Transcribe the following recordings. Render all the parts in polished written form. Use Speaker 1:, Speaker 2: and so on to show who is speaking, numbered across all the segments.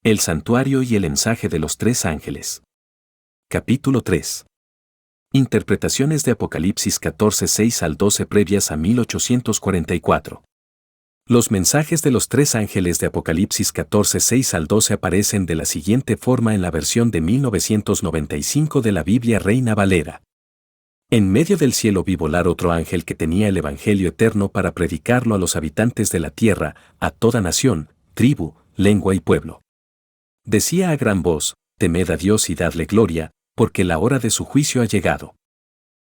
Speaker 1: El santuario y el mensaje de los tres ángeles. Capítulo 3. Interpretaciones de Apocalipsis 14:6 al 12 previas a 1844. Los mensajes de los tres ángeles de Apocalipsis 14:6 al 12 aparecen de la siguiente forma en la versión de 1995 de la Biblia Reina Valera. En medio del cielo vi volar otro ángel que tenía el Evangelio eterno para predicarlo a los habitantes de la tierra, a toda nación, tribu, lengua y pueblo. Decía a gran voz: temed a Dios y dadle gloria, porque la hora de su juicio ha llegado.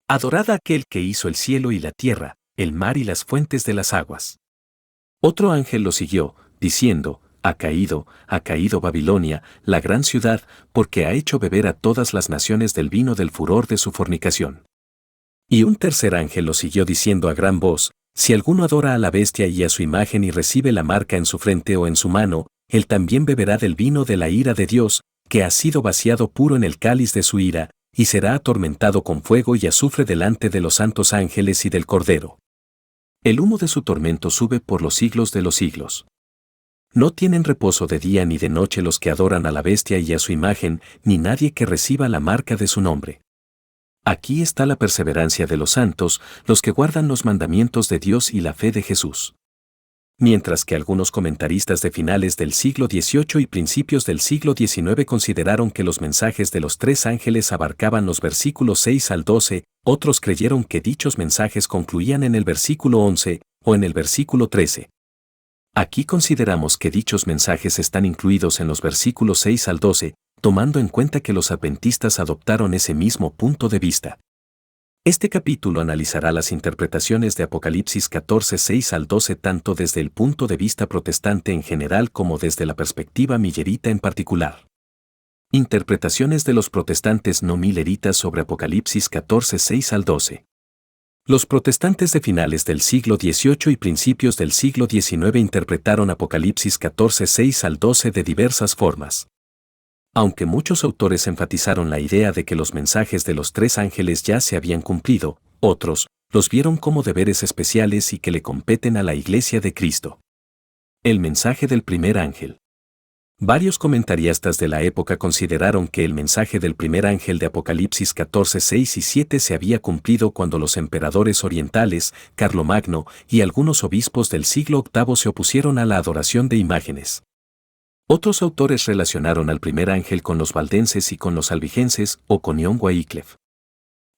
Speaker 1: Adorad a aquel que hizo el cielo y la tierra, el mar y las fuentes de las aguas. Otro ángel lo siguió, diciendo: ha caído Babilonia, la gran ciudad, porque ha hecho beber a todas las naciones del vino del furor de su fornicación. Y un tercer ángel lo siguió diciendo a gran voz: si alguno adora a la bestia y a su imagen y recibe la marca en su frente o en su mano, él también beberá del vino de la ira de Dios, que ha sido vaciado puro en el cáliz de su ira, y será atormentado con fuego y azufre delante de los santos ángeles y del Cordero. El humo de su tormento sube por los siglos de los siglos. No tienen reposo de día ni de noche los que adoran a la bestia y a su imagen, ni nadie que reciba la marca de su nombre. Aquí está la perseverancia de los santos, los que guardan los mandamientos de Dios y la fe de Jesús. Mientras que algunos comentaristas de finales del siglo XVIII y principios del siglo XIX consideraron que los mensajes de los tres ángeles abarcaban los versículos 6 al 12, otros creyeron que dichos mensajes concluían en el versículo 11 o en el versículo 13. Aquí consideramos que dichos mensajes están incluidos en los versículos 6 al 12, tomando en cuenta que los adventistas adoptaron ese mismo punto de vista. Este capítulo analizará las interpretaciones de Apocalipsis 14:6 al 12 tanto desde el punto de vista protestante en general como desde la perspectiva millerita en particular. Interpretaciones de los protestantes no milleritas sobre Apocalipsis 14:6 al 12. Los protestantes de finales del siglo XVIII y principios del siglo XIX interpretaron Apocalipsis 14:6 al 12 de diversas formas. Aunque muchos autores enfatizaron la idea de que los mensajes de los tres ángeles ya se habían cumplido, otros los vieron como deberes especiales y que le competen a la Iglesia de Cristo. El mensaje del primer ángel. Varios comentaristas de la época consideraron que el mensaje del primer ángel de Apocalipsis 14:6 y 7 se había cumplido cuando los emperadores orientales, Carlomagno y algunos obispos del siglo VIII se opusieron a la adoración de imágenes. Otros autores relacionaron al primer ángel con los valdenses y con los albigenses o con John Wycliffe.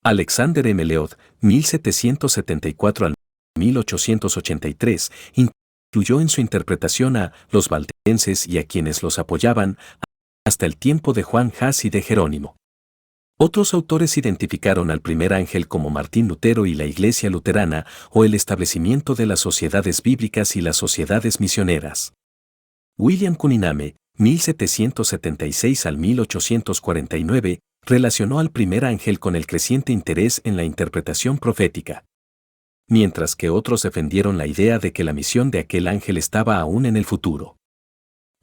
Speaker 1: Alexander M. Leod, 1774 al 1883, incluyó en su interpretación a los valdenses y a quienes los apoyaban hasta el tiempo de Juan Hus y de Jerónimo. Otros autores identificaron al primer ángel como Martín Lutero y la Iglesia luterana o el establecimiento de las sociedades bíblicas y las sociedades misioneras. William Cunningham, 1776 al 1849, relacionó al primer ángel con el creciente interés en la interpretación profética. Mientras que otros defendieron la idea de que la misión de aquel ángel estaba aún en el futuro.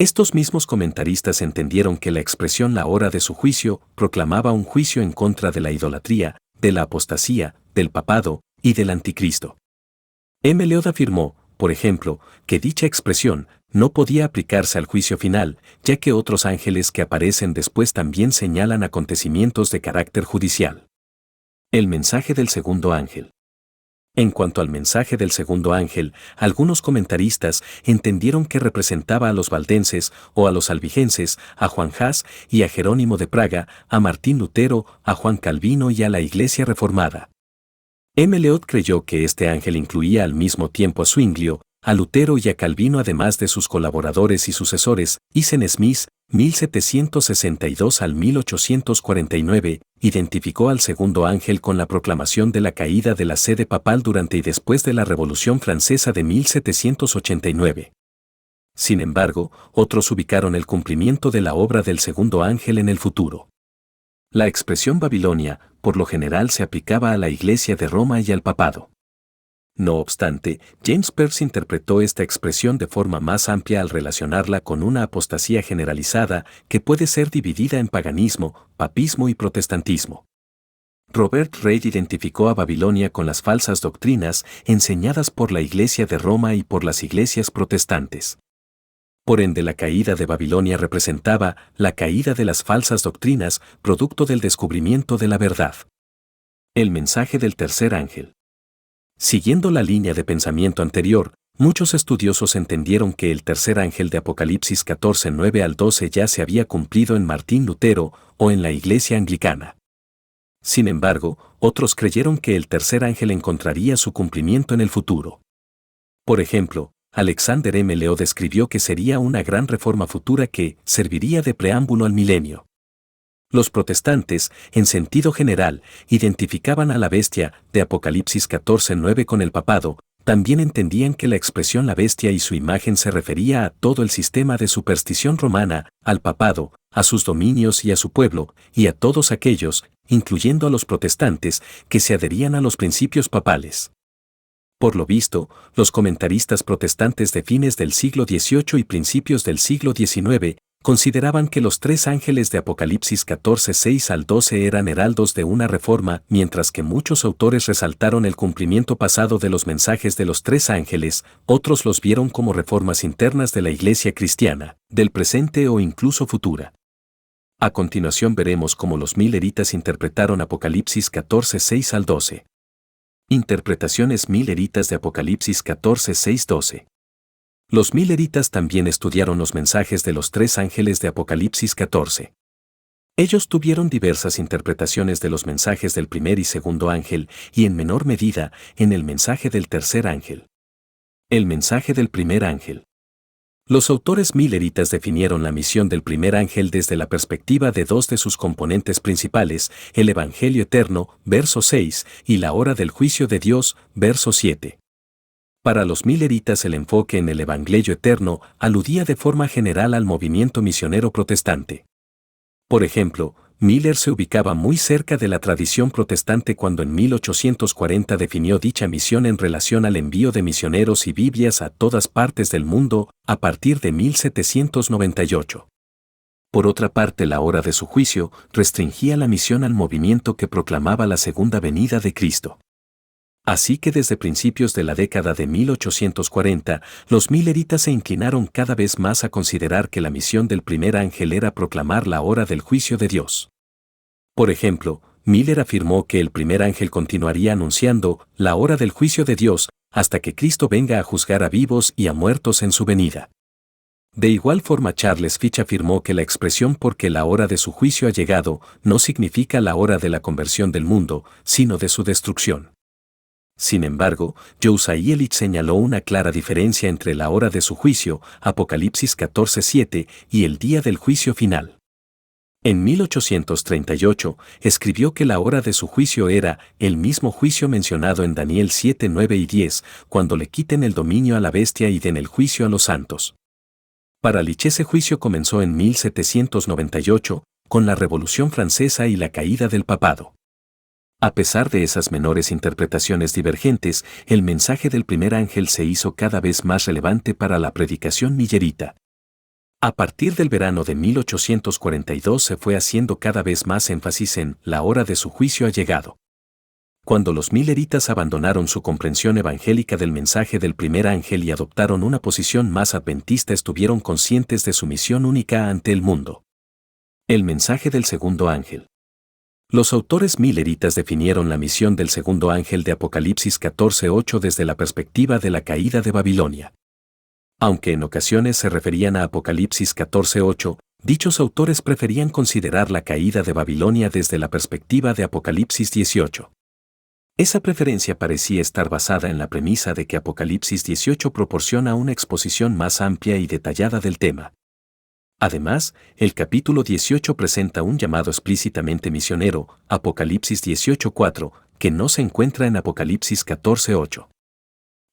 Speaker 1: Estos mismos comentaristas entendieron que la expresión la hora de su juicio proclamaba un juicio en contra de la idolatría, de la apostasía, del papado y del anticristo. M. Leod afirmó, por ejemplo, que dicha expresión no podía aplicarse al juicio final, ya que otros ángeles que aparecen después también señalan acontecimientos de carácter judicial. El mensaje del segundo ángel. En cuanto al mensaje del segundo ángel, algunos comentaristas entendieron que representaba a los valdenses o a los albigenses, a Juan Hus y a Jerónimo de Praga, a Martín Lutero, a Juan Calvino y a la Iglesia Reformada. M. Leod creyó que este ángel incluía al mismo tiempo a Zwinglio, a Lutero y a Calvino además de sus colaboradores y sucesores. Eisen Smith, 1762 al 1849, identificó al segundo ángel con la proclamación de la caída de la sede papal durante y después de la Revolución Francesa de 1789. Sin embargo, otros ubicaron el cumplimiento de la obra del segundo ángel en el futuro. La expresión Babilonia, por lo general se aplicaba a la Iglesia de Roma y al papado. No obstante, James Peirce interpretó esta expresión de forma más amplia al relacionarla con una apostasía generalizada que puede ser dividida en paganismo, papismo y protestantismo. Robert Reid identificó a Babilonia con las falsas doctrinas enseñadas por la Iglesia de Roma y por las iglesias protestantes. Por ende, la caída de Babilonia representaba la caída de las falsas doctrinas, producto del descubrimiento de la verdad. El mensaje del tercer ángel. Siguiendo la línea de pensamiento anterior, muchos estudiosos entendieron que el tercer ángel de Apocalipsis 14, 9 al 12 ya se había cumplido en Martín Lutero o en la Iglesia Anglicana. Sin embargo, otros creyeron que el tercer ángel encontraría su cumplimiento en el futuro. Por ejemplo, Alexander M. Leo describió que sería una gran reforma futura que serviría de preámbulo al milenio. Los protestantes, en sentido general, identificaban a la bestia de Apocalipsis 14:9 con el papado. También entendían que la expresión la bestia y su imagen se refería a todo el sistema de superstición romana, al papado, a sus dominios y a su pueblo, y a todos aquellos, incluyendo a los protestantes, que se adherían a los principios papales. Por lo visto, los comentaristas protestantes de fines del siglo XVIII y principios del siglo XIX consideraban que los tres ángeles de Apocalipsis 14, 6 al 12 eran heraldos de una reforma, mientras que muchos autores resaltaron el cumplimiento pasado de los mensajes de los tres ángeles, otros los vieron como reformas internas de la Iglesia cristiana, del presente o incluso futura. A continuación veremos cómo los milleritas interpretaron Apocalipsis 14, 6 al 12. Interpretaciones milleritas de Apocalipsis 14, 6, 12. Los milleritas también estudiaron los mensajes de los tres ángeles de Apocalipsis 14. Ellos tuvieron diversas interpretaciones de los mensajes del primer y segundo ángel y en menor medida en el mensaje del tercer ángel. El mensaje del primer ángel. Los autores milleritas definieron la misión del primer ángel desde la perspectiva de dos de sus componentes principales, el Evangelio eterno, verso 6, y la hora del juicio de Dios, verso 7. Para los milleritas el enfoque en el Evangelio eterno aludía de forma general al movimiento misionero protestante. Por ejemplo, Miller se ubicaba muy cerca de la tradición protestante cuando en 1840 definió dicha misión en relación al envío de misioneros y Biblias a todas partes del mundo, a partir de 1798. Por otra parte, la hora de su juicio restringía la misión al movimiento que proclamaba la segunda venida de Cristo. Así que desde principios de la década de 1840, los milleritas se inclinaron cada vez más a considerar que la misión del primer ángel era proclamar la hora del juicio de Dios. Por ejemplo, Miller afirmó que el primer ángel continuaría anunciando la hora del juicio de Dios hasta que Cristo venga a juzgar a vivos y a muertos en su venida. De igual forma, Charles Fitch afirmó que la expresión porque la hora de su juicio ha llegado no significa la hora de la conversión del mundo, sino de su destrucción. Sin embargo, Josiah Ellich señaló una clara diferencia entre la hora de su juicio, Apocalipsis 14:7, y el día del juicio final. En 1838, escribió que la hora de su juicio era el mismo juicio mencionado en Daniel 7, 9 y 10, cuando le quiten el dominio a la bestia y den el juicio a los santos. Para Ellich ese juicio comenzó en 1798, con la Revolución Francesa y la caída del papado. A pesar de esas menores interpretaciones divergentes, el mensaje del primer ángel se hizo cada vez más relevante para la predicación millerita. A partir del verano de 1842 se fue haciendo cada vez más énfasis en la hora de su juicio ha llegado. Cuando los milleritas abandonaron su comprensión evangélica del mensaje del primer ángel y adoptaron una posición más adventista, estuvieron conscientes de su misión única ante el mundo. El mensaje del segundo ángel. Los autores milleritas definieron la misión del segundo ángel de Apocalipsis 14:8 desde la perspectiva de la caída de Babilonia. Aunque en ocasiones se referían a Apocalipsis 14:8, dichos autores preferían considerar la caída de Babilonia desde la perspectiva de Apocalipsis 18. Esa preferencia parecía estar basada en la premisa de que Apocalipsis 18 proporciona una exposición más amplia y detallada del tema. Además, el capítulo 18 presenta un llamado explícitamente misionero, Apocalipsis 18:4, que no se encuentra en Apocalipsis 14:8.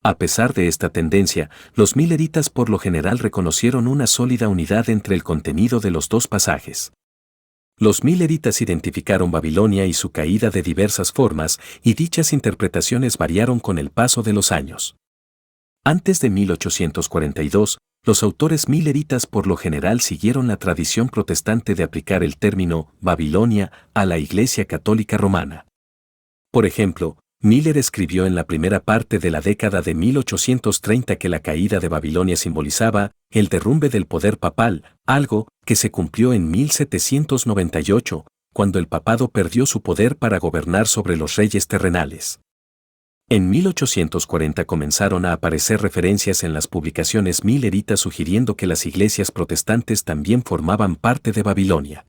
Speaker 1: A pesar de esta tendencia, los milleritas por lo general reconocieron una sólida unidad entre el contenido de los dos pasajes. Los milleritas identificaron Babilonia y su caída de diversas formas, y dichas interpretaciones variaron con el paso de los años. Antes de 1842, los autores milleritas por lo general siguieron la tradición protestante de aplicar el término Babilonia a la Iglesia Católica Romana. Por ejemplo, Miller escribió en la primera parte de la década de 1830 que la caída de Babilonia simbolizaba el derrumbe del poder papal, algo que se cumplió en 1798, cuando el papado perdió su poder para gobernar sobre los reyes terrenales. En 1840 comenzaron a aparecer referencias en las publicaciones milleritas sugiriendo que las iglesias protestantes también formaban parte de Babilonia.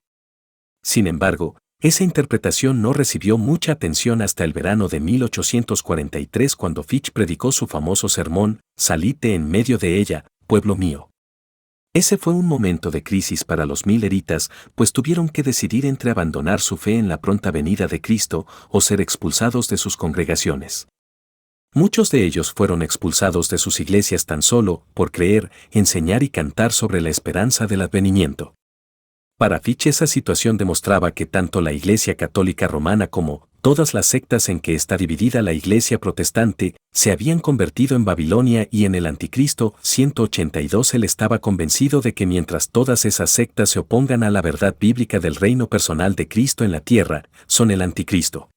Speaker 1: Sin embargo, esa interpretación no recibió mucha atención hasta el verano de 1843 cuando Fitch predicó su famoso sermón, «Salid de en medio de ella, pueblo mío». Ese fue un momento de crisis para los milleritas, pues tuvieron que decidir entre abandonar su fe en la pronta venida de Cristo o ser expulsados de sus congregaciones. Muchos de ellos fueron expulsados de sus iglesias tan solo por creer, enseñar y cantar sobre la esperanza del advenimiento. Para Fitch esa situación demostraba que tanto la Iglesia Católica Romana como todas las sectas en que está dividida la Iglesia Protestante se habían convertido en Babilonia y en el Anticristo. 182 Él estaba convencido de que mientras todas esas sectas se opongan a la verdad bíblica del reino personal de Cristo en la tierra, son el Anticristo.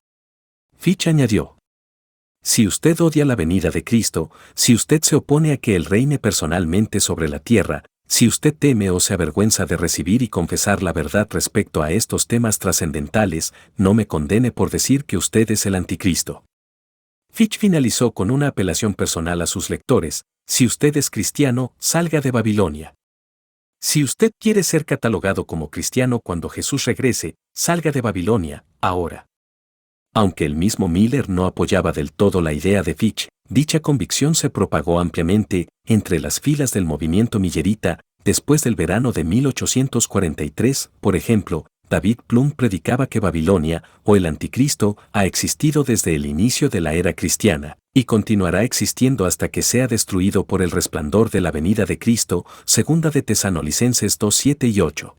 Speaker 1: Fitch añadió: si usted odia la venida de Cristo, si usted se opone a que Él reine personalmente sobre la tierra, si usted teme o se avergüenza de recibir y confesar la verdad respecto a estos temas trascendentales, no me condene por decir que usted es el Anticristo. Fitch finalizó con una apelación personal a sus lectores: si usted es cristiano, salga de Babilonia. Si usted quiere ser catalogado como cristiano cuando Jesús regrese, salga de Babilonia, ahora. Aunque el mismo Miller no apoyaba del todo la idea de Fitch, dicha convicción se propagó ampliamente entre las filas del movimiento millerita. Después del verano de 1843, por ejemplo, David Plum predicaba que Babilonia, o el Anticristo, ha existido desde el inicio de la era cristiana, y continuará existiendo hasta que sea destruido por el resplandor de la venida de Cristo. Segunda de Tesalonicenses 2:7 y 8.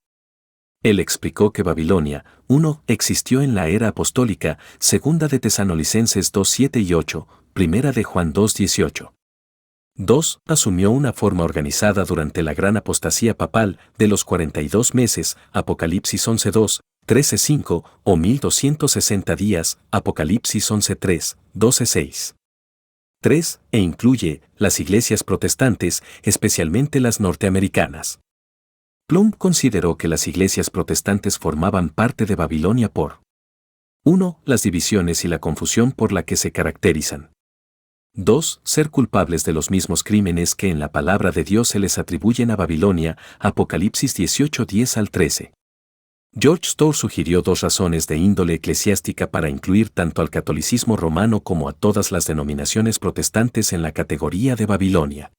Speaker 1: Él explicó que Babilonia, 1, existió en la era apostólica, segunda de Tesalonicenses 2:7 y 8, primera de Juan 2:18. 2. Asumió una forma organizada durante la gran apostasía papal de los 42 meses, Apocalipsis 11:2, 13:5, o 1260 días, Apocalipsis 11:3, 12:6. 3. E incluye las iglesias protestantes, especialmente las norteamericanas. Plum consideró que las iglesias protestantes formaban parte de Babilonia por 1. Las divisiones y la confusión por la que se caracterizan. 2. Ser culpables de los mismos crímenes que en la palabra de Dios se les atribuyen a Babilonia, Apocalipsis 18:10 al 13. George Storr sugirió dos razones de índole eclesiástica para incluir tanto al catolicismo romano como a todas las denominaciones protestantes en la categoría de Babilonia.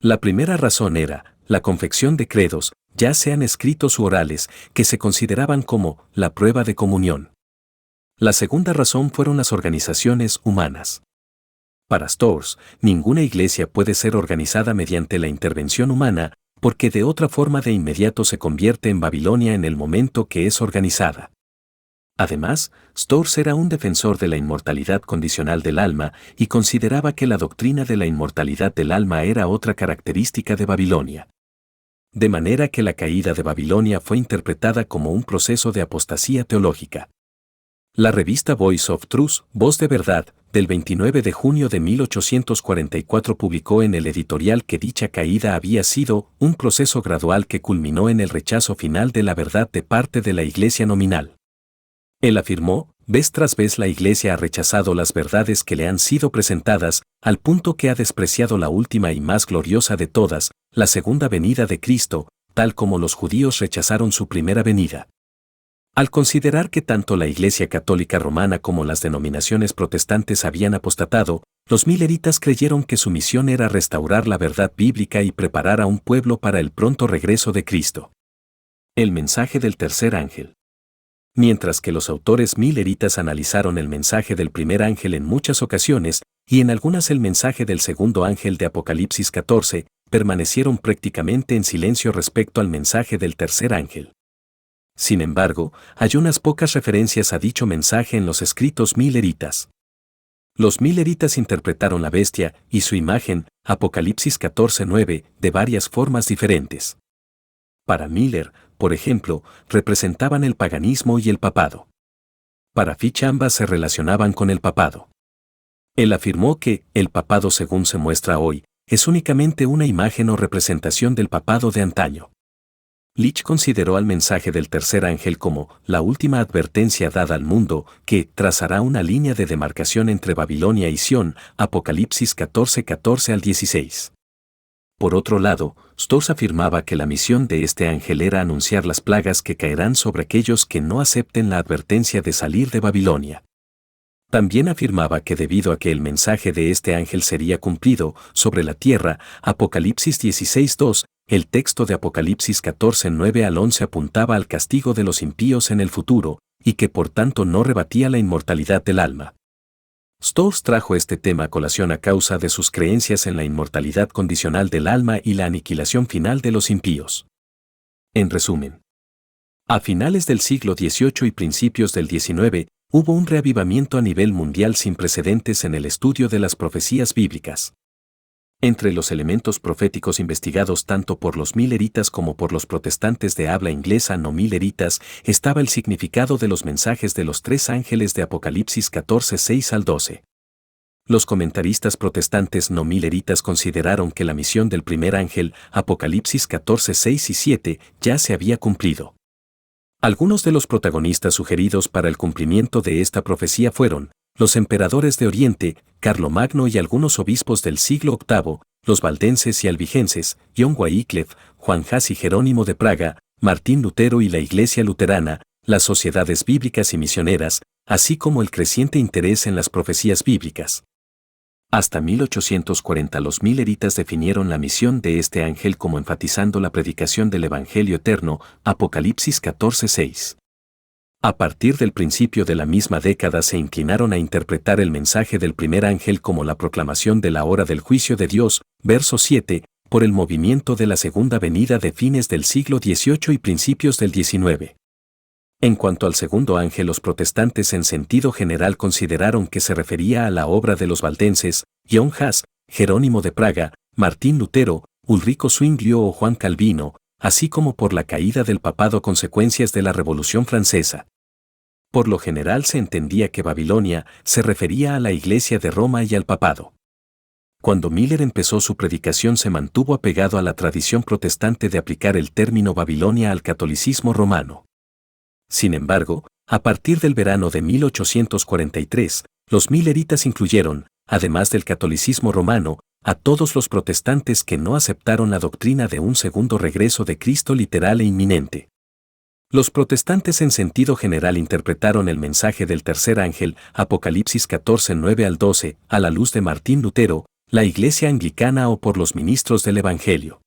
Speaker 1: La primera razón era la confección de credos, ya sean escritos u orales, que se consideraban como la prueba de comunión. La segunda razón fueron las organizaciones humanas. Para Storr, ninguna iglesia puede ser organizada mediante la intervención humana, porque de otra forma de inmediato se convierte en Babilonia en el momento que es organizada. Además, Storr era un defensor de la inmortalidad condicional del alma y consideraba que la doctrina de la inmortalidad del alma era otra característica de Babilonia. De manera que la caída de Babilonia fue interpretada como un proceso de apostasía teológica. La revista Voice of Truth, Voz de Verdad, del 29 de junio de 1844 publicó en el editorial que dicha caída había sido un proceso gradual que culminó en el rechazo final de la verdad de parte de la Iglesia nominal. Él afirmó: vez tras vez la Iglesia ha rechazado las verdades que le han sido presentadas, al punto que ha despreciado la última y más gloriosa de todas, la segunda venida de Cristo, tal como los judíos rechazaron su primera venida. Al considerar que tanto la Iglesia Católica Romana como las denominaciones protestantes habían apostatado, los milleritas creyeron que su misión era restaurar la verdad bíblica y preparar a un pueblo para el pronto regreso de Cristo. El mensaje del tercer ángel. Mientras que los autores milleritas analizaron el mensaje del primer ángel en muchas ocasiones, y en algunas el mensaje del segundo ángel de Apocalipsis 14, permanecieron prácticamente en silencio respecto al mensaje del tercer ángel. Sin embargo, hay unas pocas referencias a dicho mensaje en los escritos milleritas. Los milleritas interpretaron la bestia y su imagen, Apocalipsis 14:9, de varias formas diferentes. Para Miller, por ejemplo, representaban el paganismo y el papado. Para Fitch ambas se relacionaban con el papado. Él afirmó que el papado según se muestra hoy es únicamente una imagen o representación del papado de antaño. Leach consideró al mensaje del tercer ángel como la última advertencia dada al mundo que trazará una línea de demarcación entre Babilonia y Sión, Apocalipsis 14:14 al 16. Por otro lado, Stokes afirmaba que la misión de este ángel era anunciar las plagas que caerán sobre aquellos que no acepten la advertencia de salir de Babilonia. También afirmaba que debido a que el mensaje de este ángel sería cumplido sobre la tierra, Apocalipsis 16:2, el texto de Apocalipsis 14:9 al 11 apuntaba al castigo de los impíos en el futuro, y que por tanto no rebatía la inmortalidad del alma. Stokes trajo este tema a colación a causa de sus creencias en la inmortalidad condicional del alma y la aniquilación final de los impíos. En resumen, a finales del siglo XVIII y principios del XIX, hubo un reavivamiento a nivel mundial sin precedentes en el estudio de las profecías bíblicas. Entre los elementos proféticos investigados tanto por los milleritas como por los protestantes de habla inglesa no milleritas estaba el significado de los mensajes de los tres ángeles de Apocalipsis 14:6 al 12. Los comentaristas protestantes no milleritas consideraron que la misión del primer ángel, Apocalipsis 14:6 y 7, ya se había cumplido. Algunos de los protagonistas sugeridos para el cumplimiento de esta profecía fueron los emperadores de Oriente, Carlomagno y algunos obispos del siglo VIII, los valdenses y albigenses, John Wycliffe, Juan Hus y Jerónimo de Praga, Martín Lutero y la Iglesia luterana, las sociedades bíblicas y misioneras, así como el creciente interés en las profecías bíblicas. Hasta 1840 los milleritas definieron la misión de este ángel como enfatizando la predicación del Evangelio eterno, Apocalipsis 14:6. A partir del principio de la misma década se inclinaron a interpretar el mensaje del primer ángel como la proclamación de la hora del juicio de Dios, verso 7, por el movimiento de la segunda venida de fines del siglo XVIII y principios del XIX. En cuanto al segundo ángel, los protestantes en sentido general consideraron que se refería a la obra de los valdenses, John Hus, Jerónimo de Praga, Martín Lutero, Ulrico Zwinglio o Juan Calvino, así como por la caída del papado consecuencias de la Revolución Francesa. Por lo general se entendía que Babilonia se refería a la Iglesia de Roma y al papado. Cuando Miller empezó su predicación se mantuvo apegado a la tradición protestante de aplicar el término Babilonia al catolicismo romano. Sin embargo, a partir del verano de 1843, los milleritas incluyeron, además del catolicismo romano, a todos los protestantes que no aceptaron la doctrina de un segundo regreso de Cristo literal e inminente. Los protestantes en sentido general interpretaron el mensaje del tercer ángel, Apocalipsis 14:9 al 12, a la luz de Martín Lutero, la Iglesia anglicana o por los ministros del Evangelio.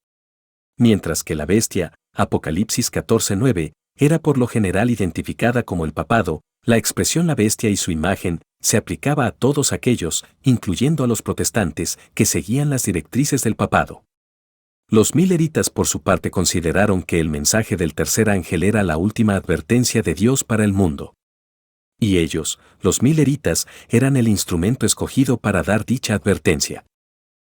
Speaker 1: Mientras que la bestia, Apocalipsis 14:9, era por lo general identificada como el papado, la expresión la bestia y su imagen se aplicaba a todos aquellos, incluyendo a los protestantes, que seguían las directrices del papado. Los milleritas por su parte consideraron que el mensaje del tercer ángel era la última advertencia de Dios para el mundo. Y ellos, los milleritas, eran el instrumento escogido para dar dicha advertencia.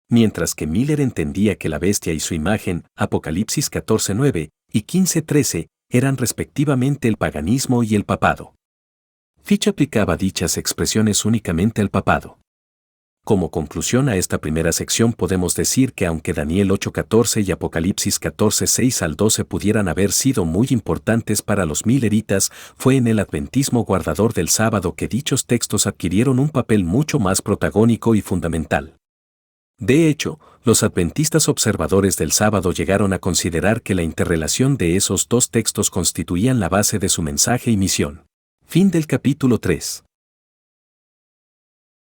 Speaker 1: Mientras que Miller entendía que la bestia y su imagen, Apocalipsis 14:9 y 15:13, eran respectivamente el paganismo y el papado. Fitch aplicaba dichas expresiones únicamente al papado. Como conclusión a esta primera sección podemos decir que aunque Daniel 8:14 y Apocalipsis 14:6 al 12 pudieran haber sido muy importantes para los milleritas, fue en el adventismo guardador del sábado que dichos textos adquirieron un papel mucho más protagónico y fundamental. De hecho, los adventistas observadores del sábado llegaron a considerar que la interrelación de esos dos textos constituían la base de su mensaje y misión. Fin del capítulo 3.